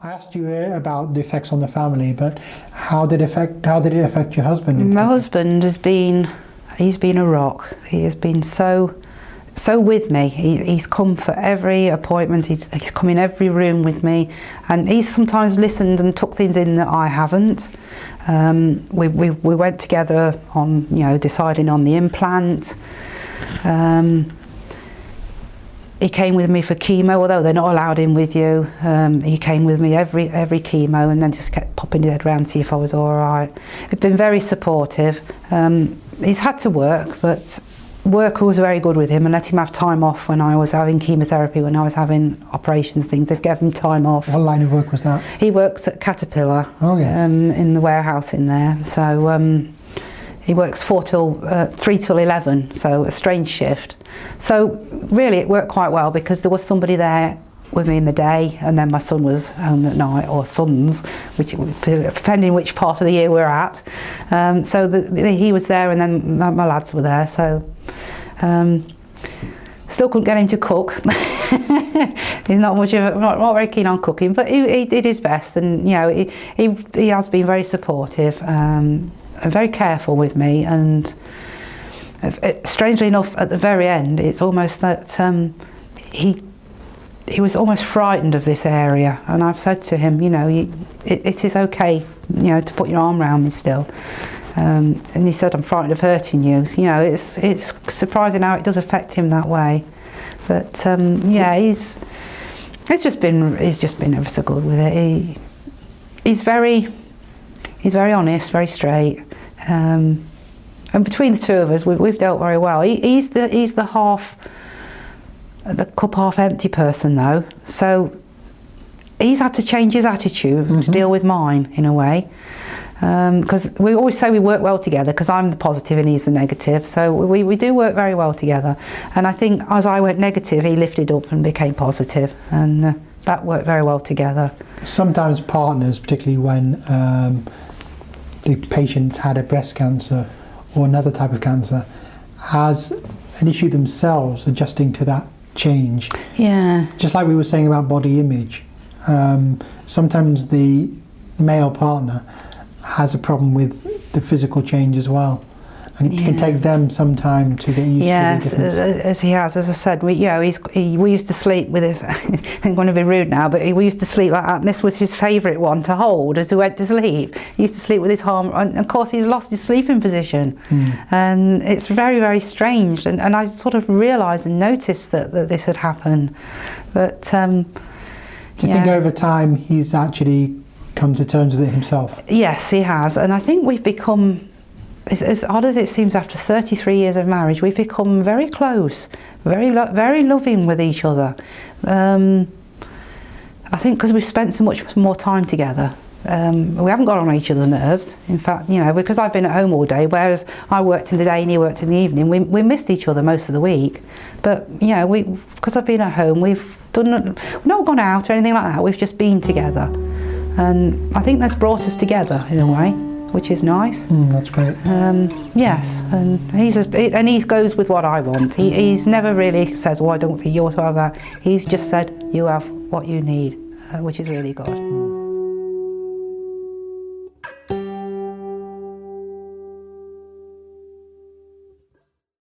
I asked you about the effects on the family, but how did it affect your husband? My husband he's been a rock. He has been so with me. He's come for every appointment. He's come in every room with me, and he's sometimes listened and took things in that I haven't. We went together on deciding on the implant. He came with me for chemo, although they're not allowed in with you. He came with me every chemo, and then just kept popping his head around to see if I was all right. He's been very supportive. He's had to work, but work was very good with him and let him have time off when I was having chemotherapy, when I was having operations, things. They've given him time off. What line of work was that? He works at Caterpillar. Oh, yes. In the warehouse in there. So he works 3 till 11, so a strange shift. So really it worked quite well because there was somebody there with me in the day, and then my son was home at night, or sons, depending which part of the year we're at. So he was there, and then my lads were there. So still couldn't get him to cook. He's not very keen on cooking, but he did his best, and he has been very supportive and very careful with me. And strangely enough, at the very end, it's almost that he was almost frightened of this area, and I've said to him, it is okay, to put your arm around me still. And he said, I'm frightened of hurting you. It's surprising how it does affect him that way. But he's just been ever so good with it. He's very honest, very straight. And between the two of us, we've dealt very well. He's the cup half empty person though, so he's had to change his attitude to deal with mine in a way, because we always say we work well together, because I'm the positive and he's the negative, so we do work very well together. And I think as I went negative, he lifted up and became positive, and that worked very well together. Sometimes partners, particularly when the patient had a breast cancer or another type of cancer, has an issue themselves adjusting to that change. Yeah. Just like we were saying about body image, sometimes the male partner has a problem with the physical change as well, and it can take them some time to get used to the difference. As he has, as I said, we used to sleep with his. I'm going to be rude now, but we used to sleep like that, and this was his favourite one to hold as he went to sleep. He used to sleep with his arm, and of course he's lost his sleeping position, and it's very, very strange. And I sort of realised and noticed that this had happened, but. Do you think over time he's actually come to terms with it himself? Yes, he has, and I think we've become. As odd as it seems, after 33 years of marriage, we've become very close, very loving with each other. I think because we've spent so much more time together. We haven't got on each other's nerves. In fact, because I've been at home all day, whereas I worked in the day and he worked in the evening, we missed each other most of the week. But because I've been at home, we've not gone out or anything like that. We've just been together, and I think that's brought us together in a way, which is nice. That's great. Yes, and he goes with what I want. He's never really says, "Oh, I don't think you ought to have that." He's just said, "You have what you need," which is really good.